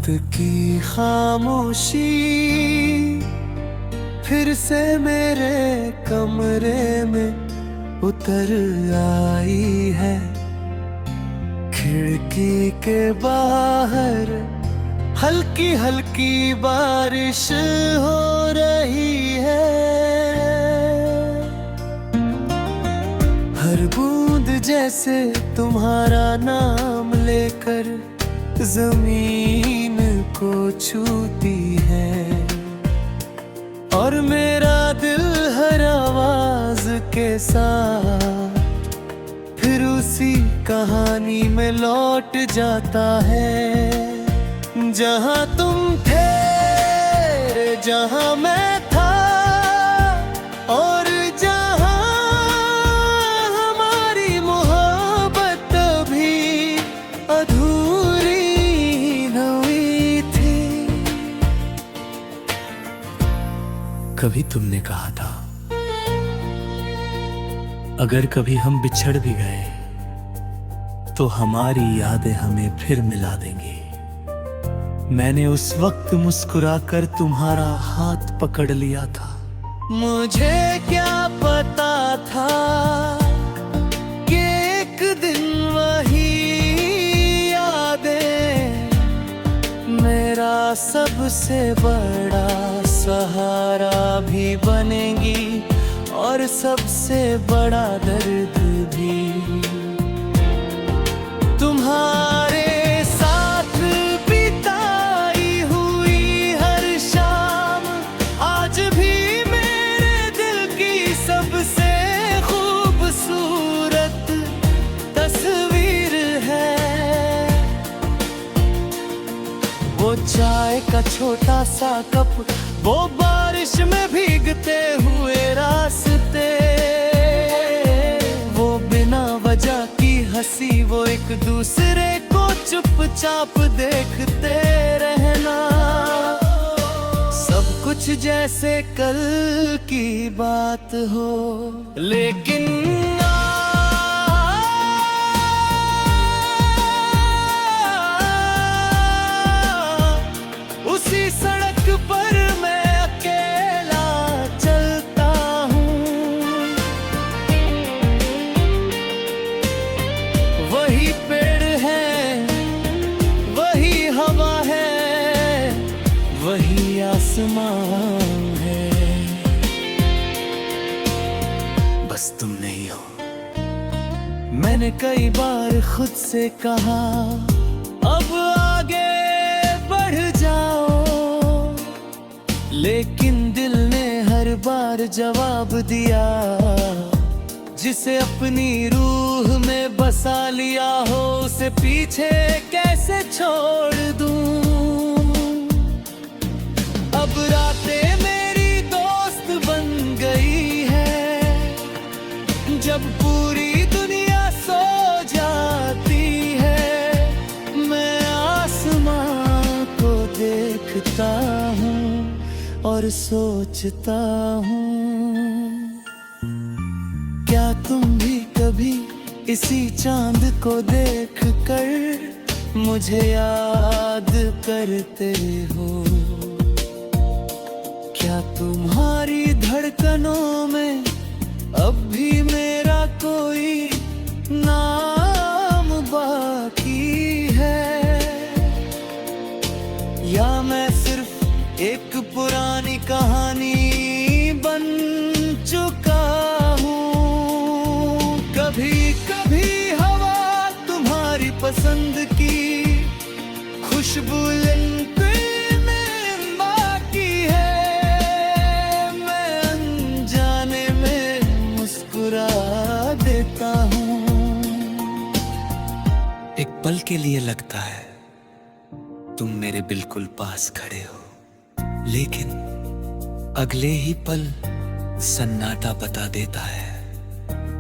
रात की खामोशी फिर से मेरे कमरे में उतर आई है। खिड़की के बाहर हल्की हल्की बारिश हो रही है। हर बूंद जैसे तुम्हारा नाम लेकर जमीन को छूती है, और मेरा दिल हर आवाज के साथ फिर उसी कहानी में लौट जाता है। जहां तुम थे, जहां मैं था, और जहां हमारी मोहब्बत भी अधूरी न हुई थी। कभी तुमने कहा था अगर कभी हम बिछड़ भी गए तो हमारी यादें हमें फिर मिला देंगी। मैंने उस वक्त मुस्कुराकर तुम्हारा हाथ पकड़ लिया था। मुझे क्या पता था कि एक दिन वही यादें मेरा सबसे बड़ा सहारा भी बनेंगी, और सबसे बड़ा दर्द भी। तुम्हारे साथ बिताई हुई हर शाम आज भी मेरे दिल की सबसे खूबसूरत तस्वीर है। वो चाय का छोटा सा कप, वो बारिश में भीगते हुए रास्ते, वो बिना वजह की हंसी, वो एक दूसरे को चुपचाप देखते रहना। सब कुछ जैसे कल की बात हो, लेकिन उसी सड़क पर वही आसमान है, बस तुम नहीं हो। मैंने कई बार खुद से कहा अब आगे बढ़ जाओ, लेकिन दिल ने हर बार जवाब दिया जिसे अपनी रूह में बसा लिया हो उसे पीछे कैसे छोड़ दूं। अब रातें मेरी दोस्त बन गई है, जब पूरी दुनिया सो जाती है मैं आसमां को देखता हूँ और सोचता हूँ क्या तुम भी कभी इसी चांद को देख कर मुझे याद करते हो। क्या तुम्हारी धड़कनों में अब भी मेरा कोई नाम बाकी है, या मैं सिर्फ एक पुरानी कहानी बन चुका हूँ। कभी कभी हवा तुम्हारी पसंद की खुशबू देता हूँ। एक पल के लिए लगता है तुम मेरे बिल्कुल पास खड़े हो, लेकिन अगले ही पल सन्नाटा बता देता है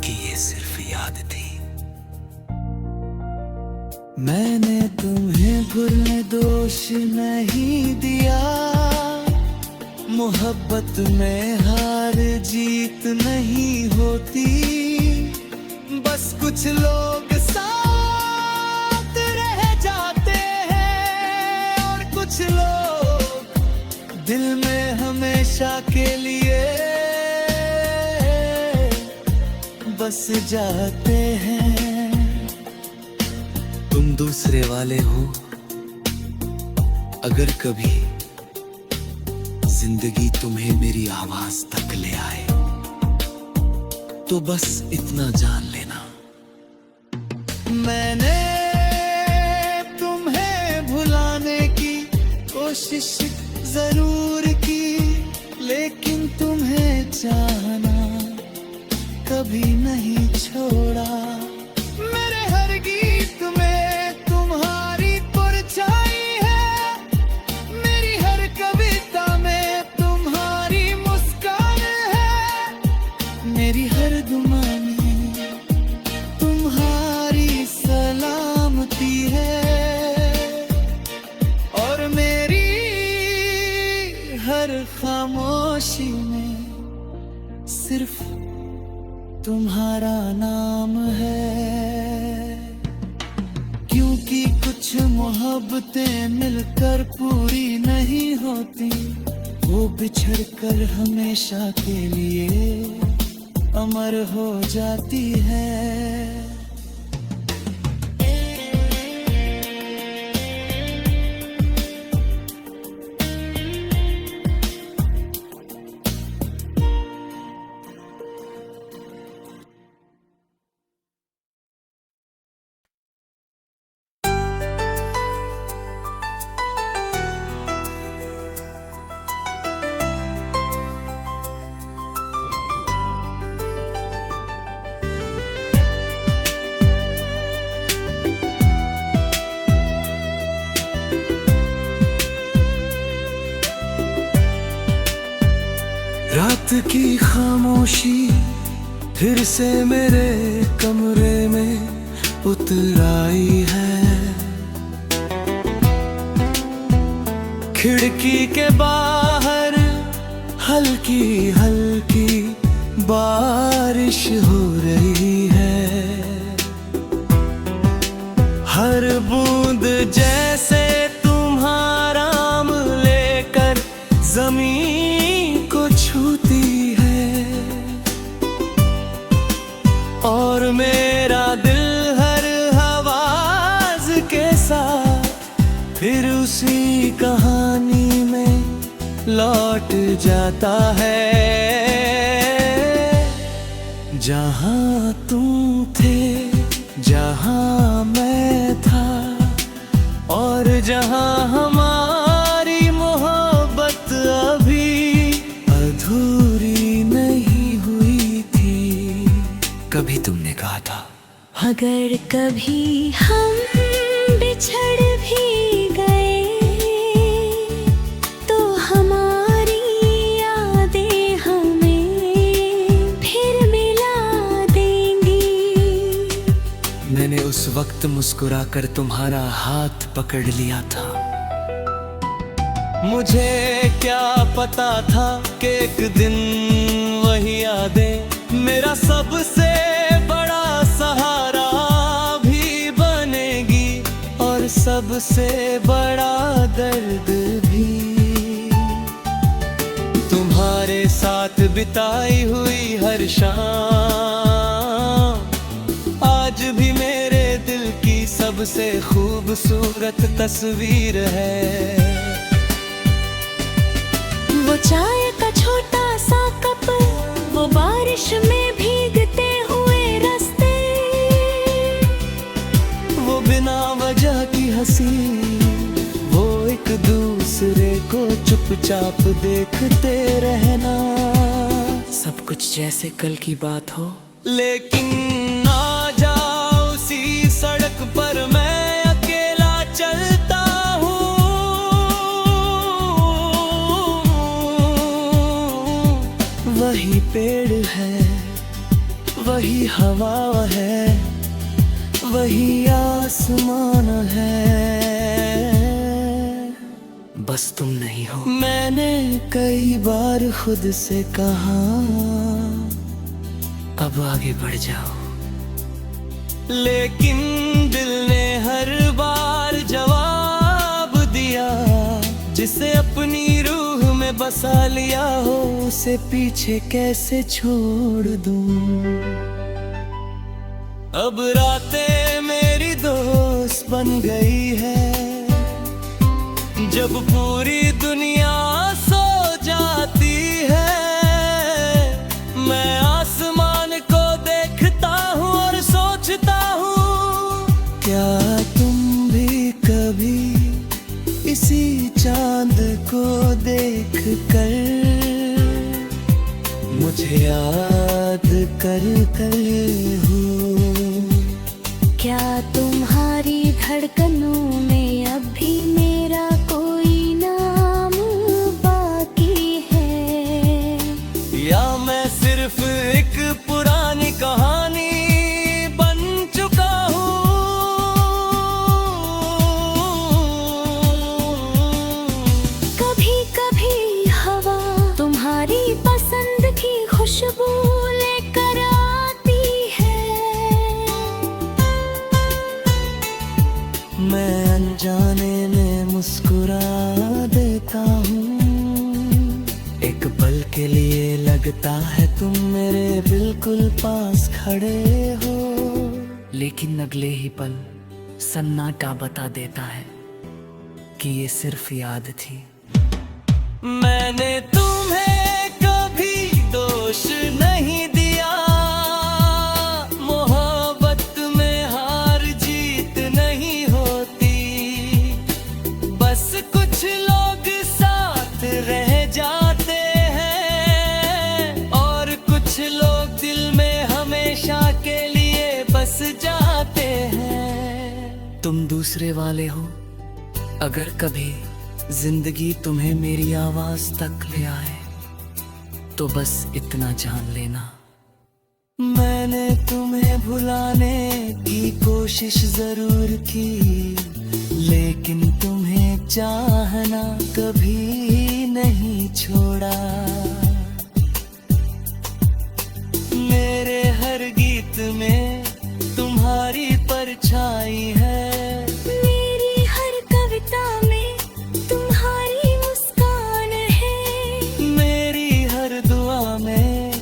कि ये सिर्फ याद थी। मैंने तुम्हें भूलने दोष नहीं दिया, मोहब्बत में हार जीत नहीं होती, बस कुछ लोग साथ रह जाते हैं और कुछ लोग दिल में हमेशा के लिए बस जाते हैं। तुम दूसरे वाले हो, अगर कभी जिंदगी तुम्हें मेरी आवाज तक ले आए तो बस इतना जान लेना, मैंने तुम्हें भुलाने की कोशिश जरूर की, लेकिन तुम्हें चाहना कभी नहीं छोड़ा। मेरे हर गीत में तुम्हारी परछाई है, मेरी हर कविता में तुम्हारी मुस्कान है, मेरी हर दुआ में तुम्हारी सलामती है, और मेरी हर खामोशी में सिर्फ तुम्हारा नाम है। क्योंकि कुछ मोहब्बतें मिलकर पूरी नहीं होती, वो बिछड़ कर हमेशा के लिए अमर हो जाती है। रात की खामोशी फिर से मेरे कमरे में उतर आई है। खिड़की के बाहर हल्की हल्की बारिश हो रही है। हर बूंद जैसे तुम्हारा नाम लेकर जमीन को छूती है, और मेरा दिल हर आवाज के साथ फिर उसी कहानी में लौट जाता है। जहां तुम थे, जहां मैं था, और जहां हमारी मोहब्बत अभी अधूरी नहीं हुई थी। कभी तुमने कहा था, अगर कभी हम बिछड़ भी गए तो हमारी यादें हमें फिर मिला देंगी। मैंने उस वक्त मुस्कुराकर तुम्हारा हाथ पकड़ लिया था। मुझे क्या पता था कि एक दिन वही यादें मेरा सबसे बड़ा सहारा भी बनेगी, और सबसे बड़ा दर्द भी। तुम्हारे साथ बिताई हुई हर शाम आज भी मेरे दिल की सबसे खूबसूरत तस्वीर है। वो चाय का छोटा सा कप, वो बारिश में भीगते हुए रास्ते, वो बिना वजह की हंसी, वो एक दूसरे को चुपचाप देखते रहना। सब कुछ जैसे कल की बात हो, लेकिन ना जाओ उसी सड़क पर मैं अकेला चलता हूँ। वही पेड़ है, वही हवा है, वही आसमान है, बस तुम नहीं हो। मैंने कई बार खुद से कहा, अब आगे बढ़ जाओ, लेकिन दिल ने हर बार जवाब दिया, जिसे अपनी रूह में बसा लिया हो, उसे पीछे कैसे छोड़ दूं। अब रातें मेरी दोस्त बन गई है, जब पूरी दुनिया सो जाती है। मैं आसमान को देखता हूँ और सोचता हूँ, क्या तुम भी कभी इसी चांद को देख कर मुझे याद कर हो। क्या तुम्हारी धड़कनों में अब भी मेरा कोई नाम बाकी है, या मैं सिर्फ एक पुरानी कहानी बन चुका हूँ। कभी कभी हवा तुम्हारी पसंद की खुशबू लेकर आती है, मैं अनजाने में मुस्कुरा देता हूँ। एक पल के लिए लगता है तुम मेरे बिल्कुल पास खड़े हो, लेकिन अगले ही पल सन्नाटा बता देता है कि ये सिर्फ याद थी। मैंने तुम्हें कभी दोष नहीं दिया, मोहब्बत में हार जीत नहीं होती। बस कुछ लोग साथ रह जाते हैं और कुछ लोग दिल में हमेशा के लिए बस जाते हैं। तुम दूसरे वाले हो। अगर कभी जिंदगी तुम्हें मेरी आवाज तक ले आए तो बस इतना जान लेना, मैंने तुम्हें भुलाने की कोशिश जरूर की, लेकिन तुम्हें चाहना कभी नहीं छोड़ा। मेरे हर गीत में तुम्हारी परछाई है, मेरी हर कविता में तुम्हारी मुस्कान है, मेरी हर दुआ में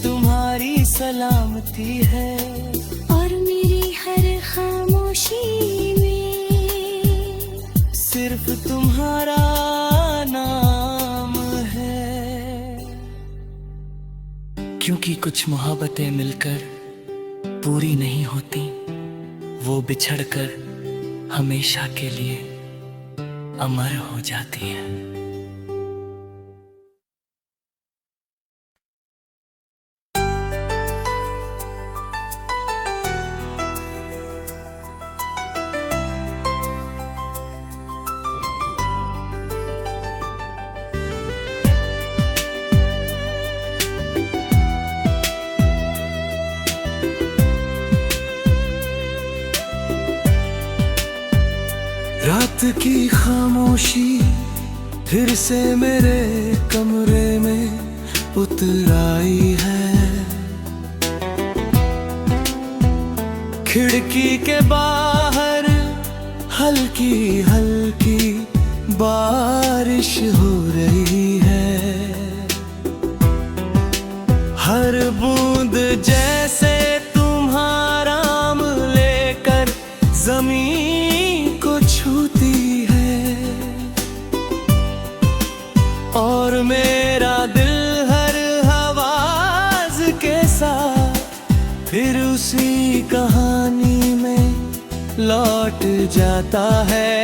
तुम्हारी सलामती है, और मेरी हर खामोशी में सिर्फ तुम्हारा नाम है। क्योंकि कुछ मोहब्बतें मिलकर पूरी नहीं होती, वो बिछड़कर हमेशा के लिए अमर हो जाती है। रात की खामोशी फिर से मेरे कमरे में उतर आई है। खिड़की के बाहर हल्की हल्की बारिश हो रही है। हर बूंद जैसे तुम्हारा नाम लेकर जमीन को छूती है, और मेरा दिल हर आवाज के साथ फिर उसी कहानी में लौट जाता है।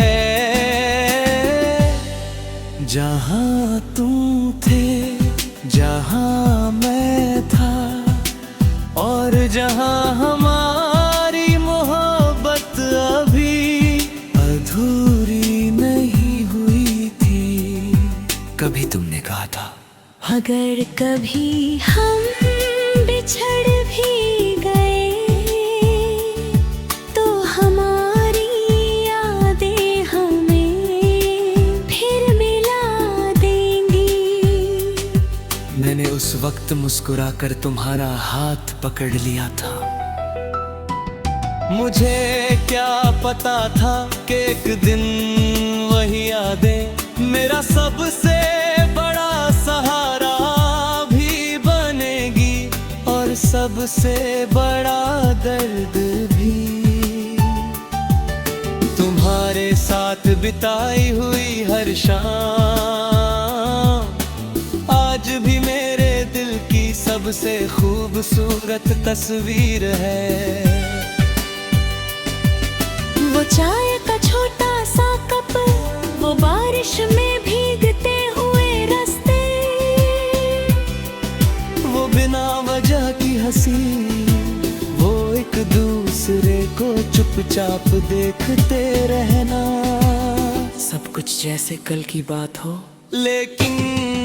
जहाँ तुम थे, जहाँ मैं था, और जहाँ हमारी मोहब्बत अभी अधूरी नहीं हुई थी। कभी तुमने कहा था, अगर कभी हम बिछड़ भी गए तो हमारी यादें हमें फिर मिला देंगी। मैंने उस वक्त मुस्कुराकर तुम्हारा हाथ पकड़ लिया था। मुझे क्या पता था कि एक दिन वही यादें मेरा सबसे बड़ा सहारा भी बनेगी और सबसे बड़ा दर्द भी। तुम्हारे साथ बिताई हुई हर शाम आज भी मेरे दिल की सबसे खूबसूरत तस्वीर है। वो चाय का छोटा सा कप, वो बारिश में भीगते हुए रास्ते, वो बिना वजह की हंसी, वो एक दूसरे को चुपचाप देखते रहना। सब कुछ जैसे कल की बात हो, लेकिन